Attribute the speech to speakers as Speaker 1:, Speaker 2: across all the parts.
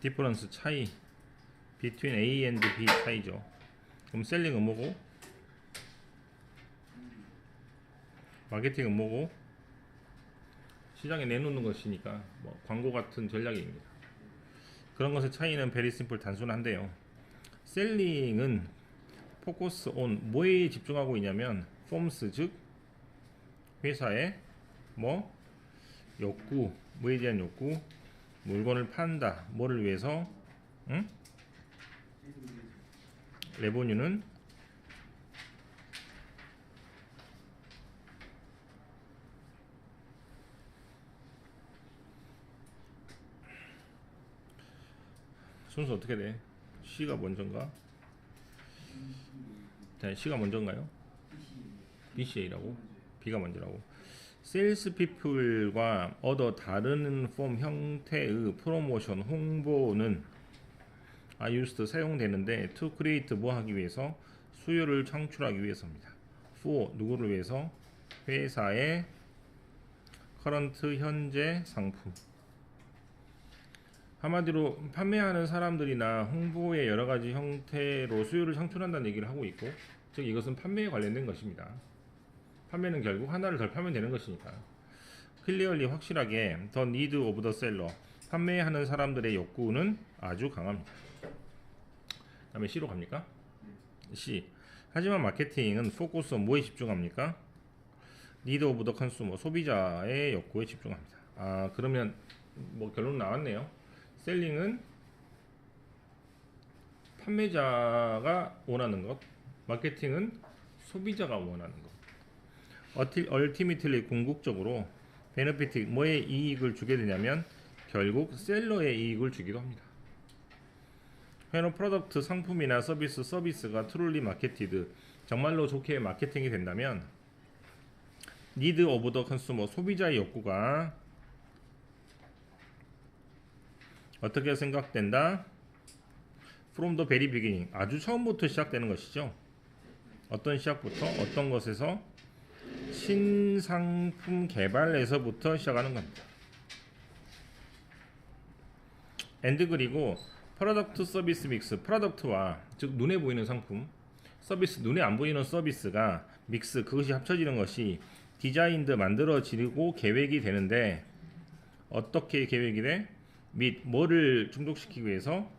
Speaker 1: 디퍼런스 차이 between A and B 차이죠. 그럼 셀링은 뭐고? 마케팅은 뭐고? 시장에 내놓는 것이니까 뭐 광고 같은 전략입니다. 그런 것의 차이는 very simple 단순한데요. 셀링은 포커스 온 뭐에 집중하고 있냐면 폼스 즉 회사의 뭐 욕구, 뭐에 대한 욕구, 물건을 판다, 뭐를 위해서, 응? 레버뉴는 순서 어떻게 돼? C가 먼저인가? 자, C가 먼저인가요? BCA라고? B가 먼저라고? 세일스 피플과 어더 다른 폼 형태의 프로모션 홍보는 are used 사용되는데 to create 뭐 하기 위해서? 수요를 창출하기 위해서입니다. for 누구를 위해서? 회사의 current 현재 상품. 한마디로 판매하는 사람들이나 홍보의 여러 가지 형태로 수요를 창출한다는 얘기를 하고 있고, 즉 이것은 판매에 관련된 것입니다. 판매는 결국 하나를 더 팔면 되는 것이니까. 클리어리 확실하게 the need of the seller 판매하는 사람들의 욕구는 아주 강합니다. 그 다음에 C로 갑니까? C. 하지만 마케팅은 포커스 뭐에 집중합니까? need of the consumer 소비자의 욕구에 집중합니다. 아 그러면 뭐 결론 나왔네요. 셀링은 판매자가 원하는 것, 마케팅은 소비자가 원하는 것. 얼티미틀리 궁극적으로 베네피트 뭐의 이익을 주게 되냐면 결국 셀러의 이익을 주기도 합니다. 회로 프로덕트 상품이나 서비스가 트룰리 마케티드 정말로 좋게 마케팅이 된다면 니드 오브 더 컨슈머 소비자의 욕구가 어떻게 생각된다? From the very beginning 아주 처음부터 시작되는 것이죠. 어떤 시작부터? 어떤 것에서? 신상품 개발에서부터 시작하는 겁니다. and 그리고 프로덕트 서비스 믹스 프로덕트와 즉 눈에 보이는 상품 서비스 눈에 안 보이는 서비스가 믹스 그것이 합쳐지는 것이 디자인드 만들어지고 계획이 되는데 어떻게 계획이 돼? 및 뭐를 충족시키기 위해서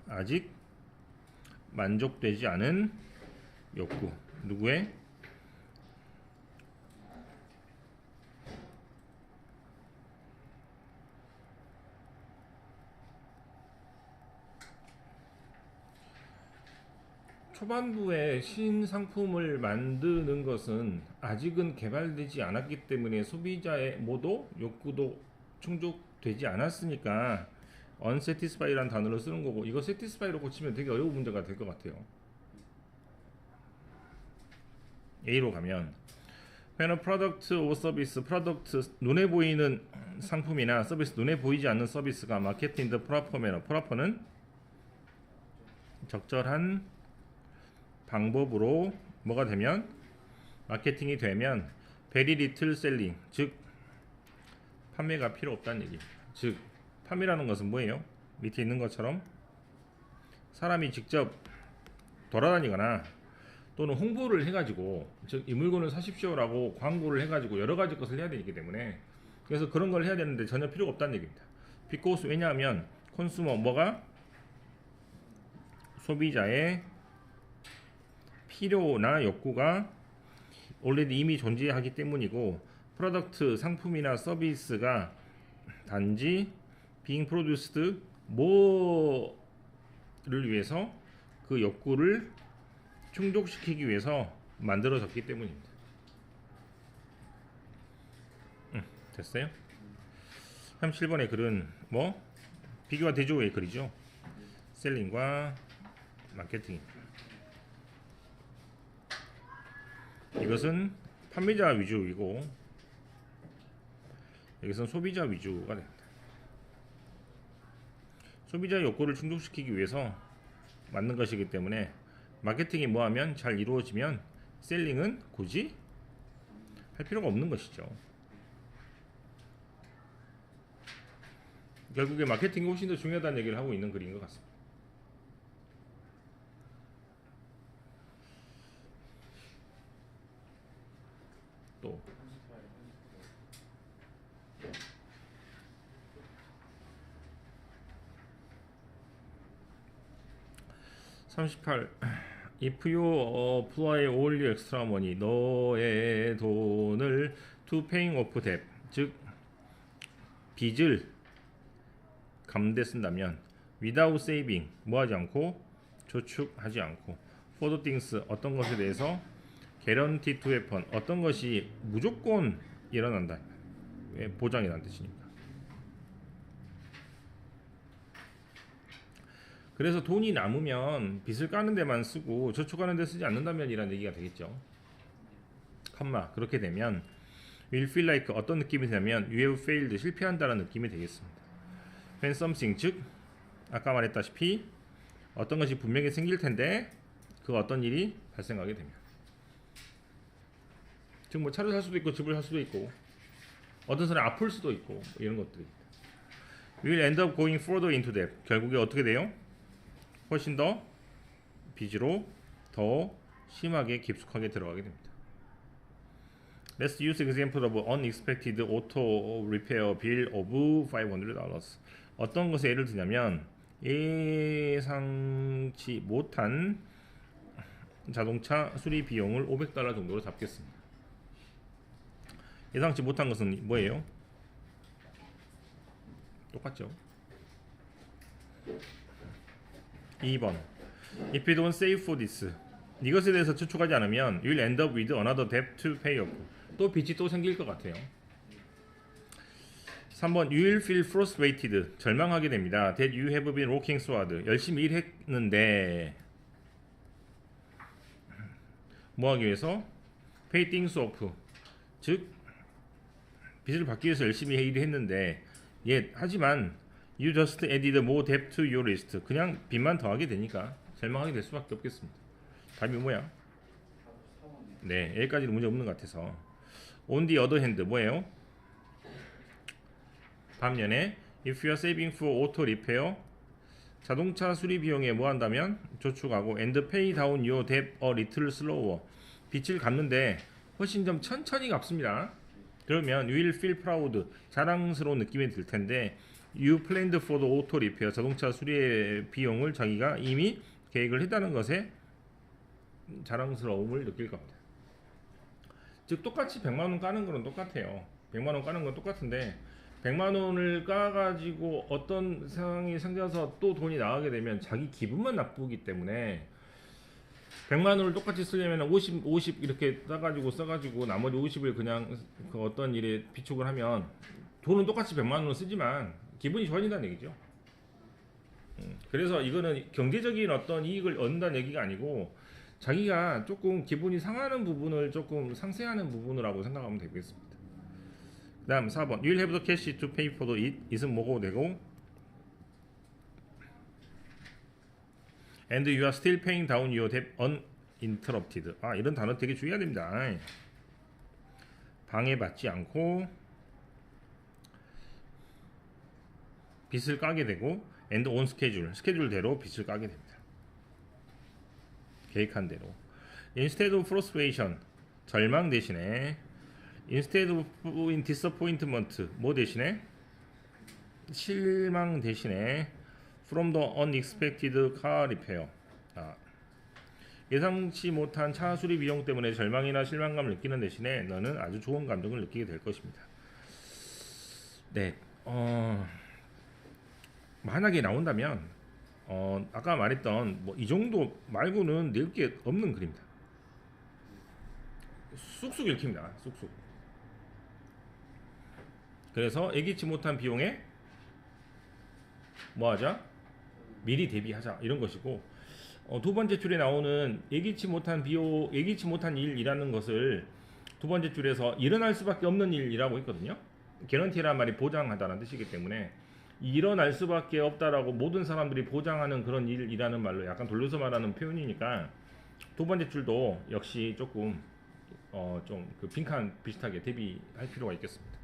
Speaker 1: 아직 만족되지 않은 욕구 누구의? 초반부에 신상품을 만드는 것은 아직은 개발되지 않았기 때문에 소비자의 뭐도 욕구도 충족되지 않았으니까 unsatisfy라는 단어를 쓰는 거고 이거 satisfy로 고치면 되게 어려운 문제가 될 것 같아요. A로 가면 when a product or service 프로덕트 눈에 보이는 상품이나 서비스 눈에 보이지 않는 서비스가 마케팅 the proper manner proper는 적절한 방법으로 뭐가 되면 마케팅이 되면 very little selling 즉 판매가 필요 없다는 얘기입니다. 즉 판매라는 것은 뭐예요? 밑에 있는 것처럼 사람이 직접 돌아다니거나 또는 홍보를 해가지고 즉 이 물건을 사십시오라고 광고를 해가지고 여러 가지 것을 해야 되기 때문에 그래서 그런 걸 해야 되는데 전혀 필요가 없다는 얘기입니다. because 왜냐하면 콘수머 뭐가 소비자의 필요나 욕구가 already 이미 존재하기 때문이고 프로덕트 상품이나 서비스가 단지 being produced 뭐를 위해서 그 욕구를 충족시키기 위해서 만들어졌기 때문입니다. 됐어요? 37번의 글은 뭐? 비교와 대조의 글이죠. 셀링과 마케팅입니다. 이것은 판매자 위주이고 여기서는 소비자 위주가 됩니다. 소비자의 욕구를 충족시키기 위해서 만든 것이기 때문에 마케팅이 뭐하면 잘 이루어지면 셀링은 굳이 할 필요가 없는 것이죠. 결국에 마케팅이 훨씬 더 중요하다는 얘기를 하고 있는 글인 것 같습니다. 또 38. If you apply all your extra money, 너의 돈을 to paying off debt, 즉 빚을 갚는 데 쓴다면 without saving, 뭐하지 않고 저축하지 않고 for the things, 어떤 것에 대해서 guaranteed to happen, 어떤 것이 무조건 일어난다, 보장이라는 뜻이니까. 그래서 돈이 남으면 빚을 까는 데만 쓰고 저축하는 데 쓰지 않는다면 이란 얘기가 되겠죠. 컴마, 그렇게 되면 will feel like, 어떤 느낌이 되냐면 you have failed, 실패한다는 느낌이 되겠습니다. when something, 즉 아까 말했다시피 어떤 것이 분명히 생길 텐데 그 어떤 일이 발생하게 되면, 즉 뭐 차를 살 수도 있고 집을 살 수도 있고 어떤 사람이 아플 수도 있고 이런 것들이 will end up going further into debt, 결국에 어떻게 돼요? 훨씬 더 빚으로 더 심하게 깊숙하게 들어가게 됩니다. Let's use example of unexpected auto repair bill of $500. 어떤 것에 예를 들냐면 예상치 못한 자동차 수리 비용을 $500 정도로 잡겠습니다. 예상치 못한 것은 뭐예요? 똑같죠. 2번. If you don't save for this, 이것에 대해서 저축하지 않으면 you will end up with another debt to pay off. 또 빚이 또 생길 것 같아요. 3번. You will feel frustrated, 절망하게 됩니다. That you have been working so hard, 열심히 일했는데 뭐하기 위해서? Pay things off, 즉 빚을 받기 위해서 열심히 일을 했는데 하지만 You just added more debt to your list. 그냥 빚만 더하게 되니까 절망하게 될 수밖에 없겠습니다. 답이 뭐야? 네, 여기까지는 문제 없는 것 같아서. On the other hand, 뭐예요? 반면에 If you are saving for auto repair, 자동차 수리 비용에 뭐 한다면 저축하고 and pay down your debt a little slower, 빚을 갚는데 훨씬 좀 천천히 갚습니다. 그러면 you will feel proud, 자랑스러운 느낌이 들 텐데 You planned for the auto repair, 자동차 수리의 비용을 자기가 이미 계획을 했다는 것에 자랑스러움을 느낄 겁니다. 즉 똑같이 100만원 까는 거는 똑같아요. 100만원 까는 건 똑같은데 100만원을 까가지고 어떤 상황이 생겨서 또 돈이 나가게 되면 자기 기분만 나쁘기 때문에 100만원을 똑같이 쓰려면 50 이렇게 써가지고 나머지 50을 그냥 그 어떤 일에 비축을 하면 돈은 똑같이 100만원을 쓰지만 기분이 좋아진다는 얘기죠. 그래서 이거는 경제적인 어떤 이익을 얻는다는 얘기가 아니고 자기가 조금 기분이 상하는 부분을 조금 상쇄하는 부분이라고 생각하면 되겠습니다. 그 다음 4번. You will have the cash to pay for it. it은 뭐고 되고 and you are still paying down your debt uninterrupted. 이런 단어 되게 주의해야 됩니다. 방해받지 않고 빚을 까게 되고 and on schedule, 스케줄대로 빚을 까게 됩니다. 계획한 대로. Instead of frustration, 절망 대신에 instead of disappointment, 뭐 대신에? 실망 대신에 from the unexpected car repair, 예상치 못한 차 수리 비용 때문에 절망이나 실망감을 느끼는 대신에 너는 아주 좋은 감정을 느끼게 될 것입니다. 네, 만약에 나온다면 아까 말했던 뭐 이 정도 말고는 낼 게 없는 글입니다. 쑥쑥 읽힙니다. 쑥쑥. 그래서 예기치 못한 비용에 뭐 하자? 미리 대비하자, 이런 것이고, 두 번째 줄에 나오는 예기치 못한 비용, 예기치 못한 일이라는 것을 두 번째 줄에서 일어날 수밖에 없는 일이라고 했거든요. 개런티란 말이 보장하다는 뜻이기 때문에 일어날 수밖에 없다라고 모든 사람들이 보장하는 그런 일이라는 말로 약간 돌려서 말하는 표현이니까 두 번째 줄도 역시 조금 좀 그 빈칸 비슷하게 대비할 필요가 있겠습니다.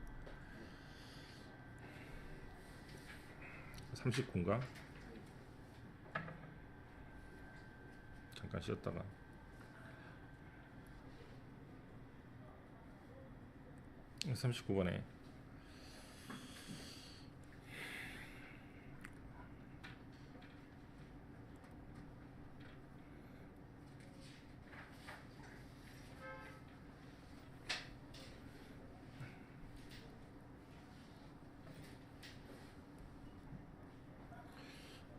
Speaker 1: 39인가? 잠깐 쉬었다가. 네, 39번에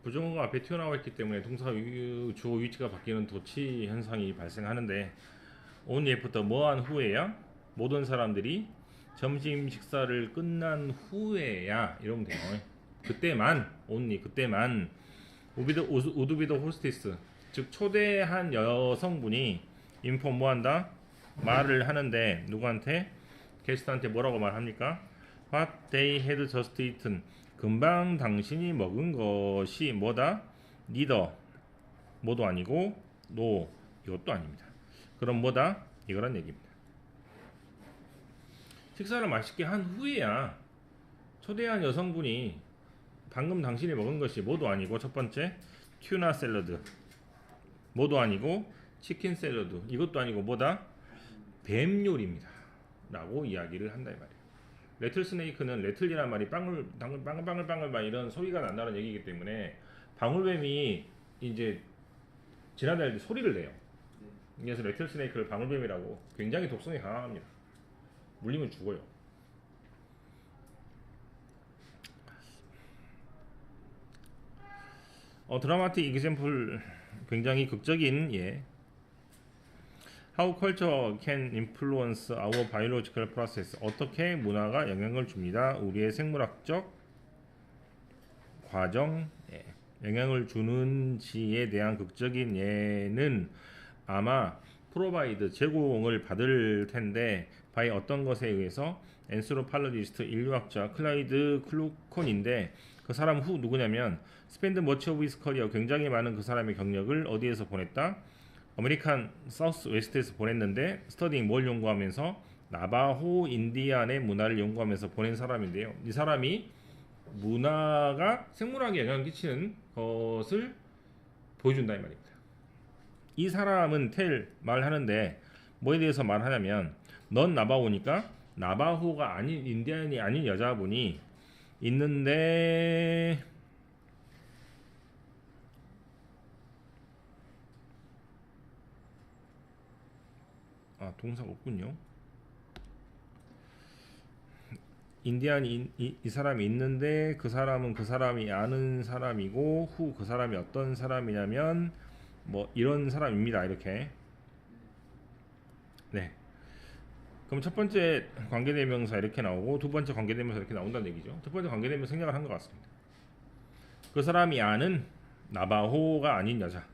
Speaker 1: 부정어가 앞에 튀어나와 있기 때문에 동사 주어 위치가 바뀌는 도치 현상이 발생하는데 on 예부터 뭐한 후에야 모든 사람들이 점심 식사를 끝난 후에야 이러면 돼요. 그때만 only 그때만 우드비더 호스티스 즉 초대한 여성분이 인폼 뭐한다 말을 하는데 누구한테 게스트한테 뭐라고 말합니까? What they had just eaten 금방 당신이 먹은 것이 뭐다? neither 뭐도 아니고 no 이것도 아닙니다. 그럼 뭐다? 이거란 얘기입니다. 식사를 맛있게 한 후에야 초대한 여성분이 방금 당신이 먹은 것이 뭐도 아니고 첫 번째 튜나 샐러드 뭐도 아니고 치킨 샐러드 이것도 아니고 뭐다? 뱀 요리입니다 라고 이야기를 한다 이 말이에요. 레틀 스네이크는 레틀이란 말이 빵글빵글 막 이런 소리가 난다는 얘기이기 때문에 방울뱀이 이제 지나다닐 때 소리를 내요. 그래서 레틀 스네이크를 방울뱀이라고 굉장히 독성이 강합니다. 물리면 죽어요. 드라마틱 example 굉장히 극적인 예. How culture can influence our biological process. 어떻게 문화가 영향을 줍니다. 우리의 생물학적 과정에 영향을 주는지에 대한 극적인 예는 아마 provide 제공을 받을 텐데 by 어떤 것에 의해서 엔스로팔로지스트 인류학자 클라이드 클루콘인데 그 사람 후 누구냐면 spend much of his career 굉장히 많은 그 사람의 경력을 어디에서 보냈다? 아메리칸 사우스 웨스트에서 보냈는데 스터딩 뭘 연구하면서 나바호 인디안의 문화를 연구하면서 보낸 사람인데요. 이 사람이 문화가 생물학에 영향을 끼치는 것을 보여준다 이 말입니다. 이 사람은 텔 말하는데 뭐에 대해서 말하냐면 넌 나바호니까 나바호가 아닌 인디안이 아닌 여자분이 있는데 동사가 없군요. 인디안이 이 사람이 있는데 그 사람은 그 사람이 아는 사람이고 후 그 사람이 어떤 사람이냐면 뭐 이런 사람입니다. 이렇게. 네. 그럼 첫 번째 관계대명사 이렇게 나오고 두 번째 관계대명사 이렇게 나온다는 얘기죠. 첫 번째 관계대명사 생략을 한 것 같습니다. 그 사람이 아는 나바호가 아닌 여자.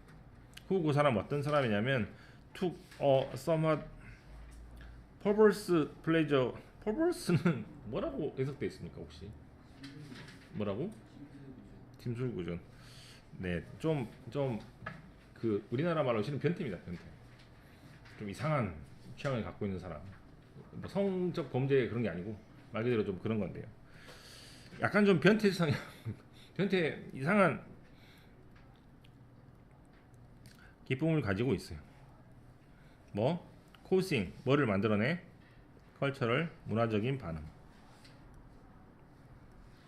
Speaker 1: 후 그 사람 어떤 사람이냐면 took somewhat perverse pleasure. perverse는 뭐라고 해석되어 있습니까 혹시? 뭐라고? 팀술구전. 네, 좀 그 우리나라 말로 실은 변태입니다. 변태. 좀 이상한 취향을 갖고 있는 사람. 뭐 성적 범죄 그런 게 아니고 말 그대로 좀 그런 건데요. 약간 좀 변태 성향, 변태 이상한 기쁨을 가지고 있어요. 뭐 코싱 뭐를 만들어내? 컬처럴 문화적인 반응.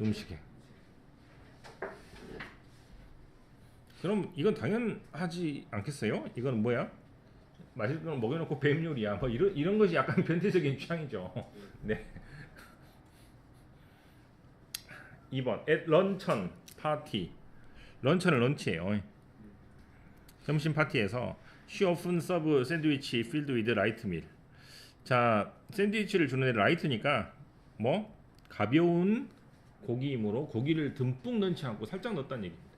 Speaker 1: 음식에. 그럼 이건 당연하지 않겠어요? 이건 뭐야? 맛있는 걸 먹여놓고 뱀 요리야. 뭐 이런 것이 약간 변태적인 취향이죠. 네. 2번 at luncheon party. 런천은 런치예요. 점심 파티에서 she often serve sandwich filled with light meal. 자, 샌드위치를 주는 애 라이트니까 뭐 가벼운 고기이므로 고기를 듬뿍 넣지 않고 살짝 넣었다는 얘기입니다.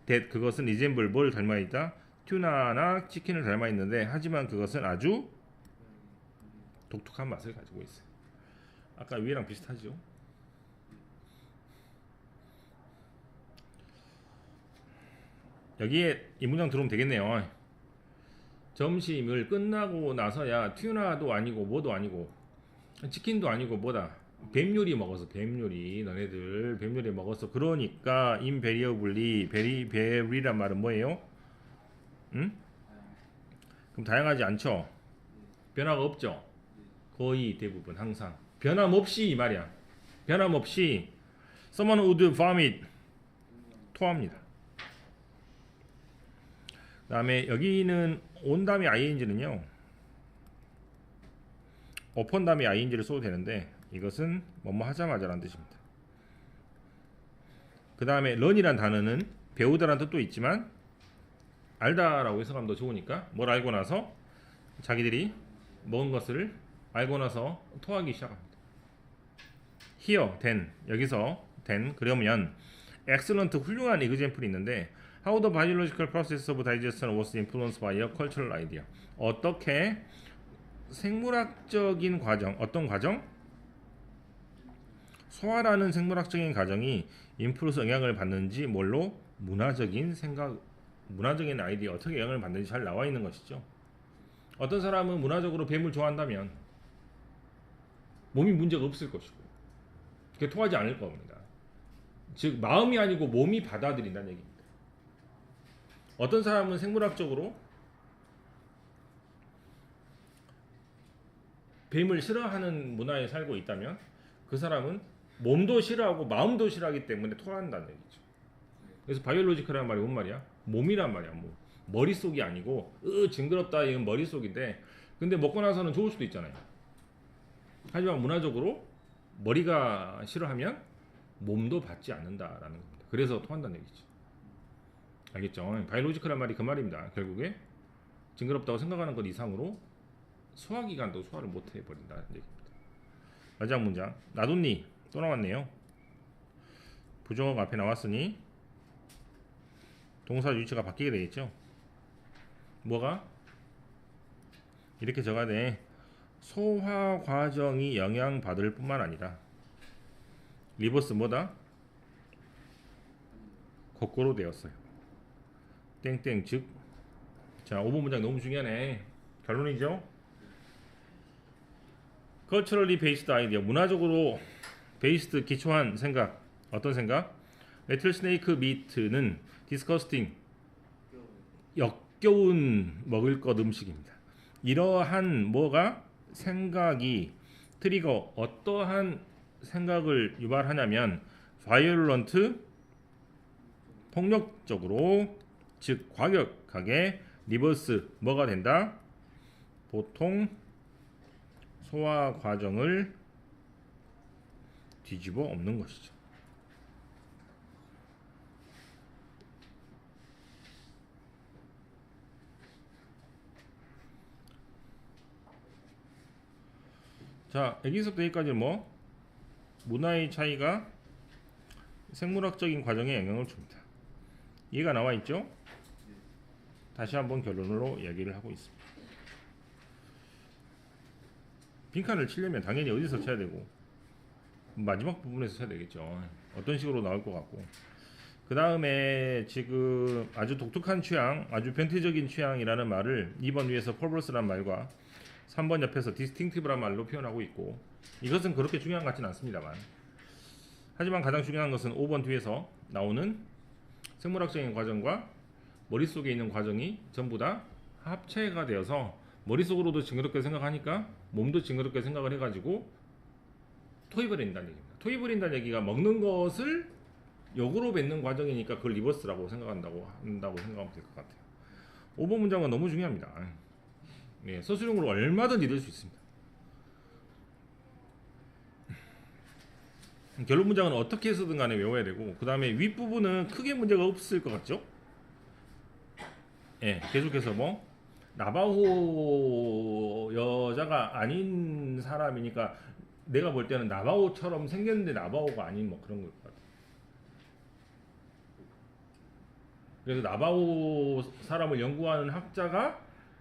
Speaker 1: that 그것은 resemble 뭘 닮아 있다? 튜나나 치킨을 닮아 있는데 하지만 그것은 아주 독특한 맛을 가지고 있어요. 아까 위에랑 비슷하죠? 여기에 이 문장 들어오면 되겠네요. 점심을 끝나고 나서야 튜나도 아니고 뭐도 아니고 치킨도 아니고 뭐다? 뱀 요리 먹어서 뱀 요리 너네들 뱀 요리 먹어서 그러니까 invariably very란 말은 뭐예요? 응? 그럼 다양하지 않죠? 변화가 없죠? 거의 대부분 항상 변함없이 이 말이야. 변함없이 someone would vomit 토합니다. 그 다음에 여기는 온 다음에 ing는요 upon 다음에 ing를 써도 되는데 이것은 뭐뭐 하자마자 라는 뜻입니다. 그 다음에 learn이란 단어는 배우다라는 뜻도 있지만 알다라고 해석하면 더 좋으니까 뭘 알고 나서 자기들이 먹은 것을 알고 나서 토하기 시작합니다. here, then 여기서 then 그러면 excellent 훌륭한 example이 있는데 how the biological process of digestion was influenced by a cultural idea. 어떻게 생물학적인 과정, 어떤 과정? 소화라는 생물학적인 과정이 인플루스 영향을 받는지 뭘로? 문화적인 생각, 문화적인 아이디어 어떻게 영향을 받는지 잘 나와 있는 것이죠. 어떤 사람은 문화적으로 뱀을 좋아한다면 몸이 문제가 없을 것이고 그게 토하지 않을 겁니다. 즉 마음이 아니고 몸이 받아들인다는 얘기입니다. 어떤 사람은 생물학적으로 뱀을 싫어하는 문화에 살고 있다면 그 사람은 몸도 싫어하고 마음도 싫어하기 때문에 토한다는 얘기죠. 그래서 바이올로지컬이란 말이 뭔 말이야? 몸이란 말이야. 뭐 머릿속이 아니고 징그럽다 이건 머릿속인데 근데 먹고 나서는 좋을 수도 있잖아요. 하지만 문화적으로 머리가 싫어하면 몸도 받지 않는다라는 겁니다. 그래서 토한다는 얘기죠. 알겠죠? 바이올로지컬한 말이 그 말입니다. 결국에 징그럽다고 생각하는 것 이상으로 소화기관도 소화를 못 해버린다는 얘기입니다. 마지막 문장. 나돈니 또 나왔네요. 부정어가 앞에 나왔으니 동사 유치가 바뀌게 되겠죠. 뭐가? 이렇게 적어야 돼. 소화 과정이 영향받을 뿐만 아니라 리버스 뭐다? 거꾸로 되었어요. 땡땡 즉. 자 5번 문장 너무 중요하네. 결론이죠. culturally based idea 문화적으로 based 기초한 생각. 어떤 생각? rattlesnake meat는 disgusting 역겨운 먹을 것 음식입니다. 이러한 뭐가 생각이 트리거 어떠한 생각을 유발하냐면 violent 폭력적으로 즉 과격하게 리버스 뭐가 된다? 보통 소화 과정을 뒤집어 엎는 것이죠. 자, 여기서부터 여기까지 뭐 문화의 차이가 생물학적인 과정에 영향을 줍니다. 이해가 나와 있죠? 다시 한번 결론으로 이야기를 하고 있습니다. 빈칸을 치려면 당연히 어디서 쳐야 되고 마지막 부분에서 쳐야 되겠죠. 어떤 식으로 나올 것 같고 그 다음에 지금 아주 독특한 취향, 아주 변태적인 취향이라는 말을 2번 위에서 퍼버스란 말과 3번 옆에서 distinctive란 말로 표현하고 있고 이것은 그렇게 중요한 것 같지는 않습니다만 하지만 가장 중요한 것은 5번 뒤에서 나오는 생물학적인 과정과 머릿속에 있는 과정이 전부 다 합체가 되어서 머릿속으로도 징그럽게 생각하니까 몸도 징그럽게 생각을 해가지고 토해버린다는 얘기입니다. 토해버린다는 얘기가 먹는 것을 역으로 뱉는 과정이니까 그걸 리버스라고 생각한다고 생각하면 될 것 같아요. 5번 문장은 너무 중요합니다. 네, 서술형으로 얼마든지 넣을 수 있습니다. 결론 문장은 어떻게 해서든 간에 외워야 되고 그 다음에 윗부분은 크게 문제가 없을 것 같죠? 예, 계속해서 뭐 나바호 여자가 아닌 사람이니까 내가 볼 때는 나바호처럼 생겼는데 나바호가 아닌 뭐 그런 걸 것 같아요. 그래서 나바호 사람을 연구하는 학자가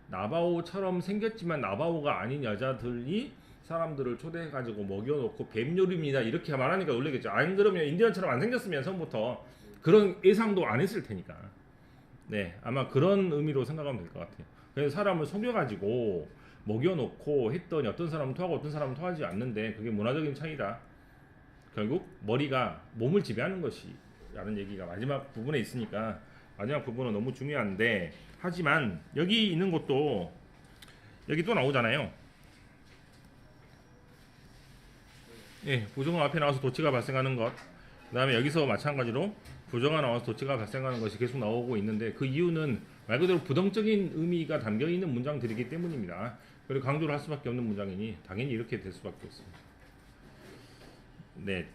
Speaker 1: 나바호처럼 생겼지만 나바호가 아닌 여자들이 사람들을 초대해가지고 먹여놓고 뱀 요리입니다 이렇게 말하니까 놀라겠죠. 안 그러면 인디언처럼 안 생겼으면 처음부터 그런 예상도 안 했을 테니까. 네, 아마 그런 의미로 생각하면 될 것 같아요. 그래서 사람을 속여가지고 먹여놓고 했더니 어떤 사람은 토하고 어떤 사람은 토하지 않는데 그게 문화적인 차이다. 결국 머리가 몸을 지배하는 것이라는 얘기가 마지막 부분에 있으니까 마지막 부분은 너무 중요한데, 하지만 여기 있는 것도 여기 또 나오잖아요. 예, 부정어 앞에 나와서 도치가 발생하는 것, 그 다음에 여기서 마찬가지로 부정어 나와서 도치가 발생하는 것이 계속 나오고 있는데, 그 이유는 말 그대로 부정적인 의미가 담겨 있는 문장들이기 때문입니다. 그리고 강조를 할 수밖에 없는 문장이니 당연히 이렇게 될 수밖에 없습니다. 네.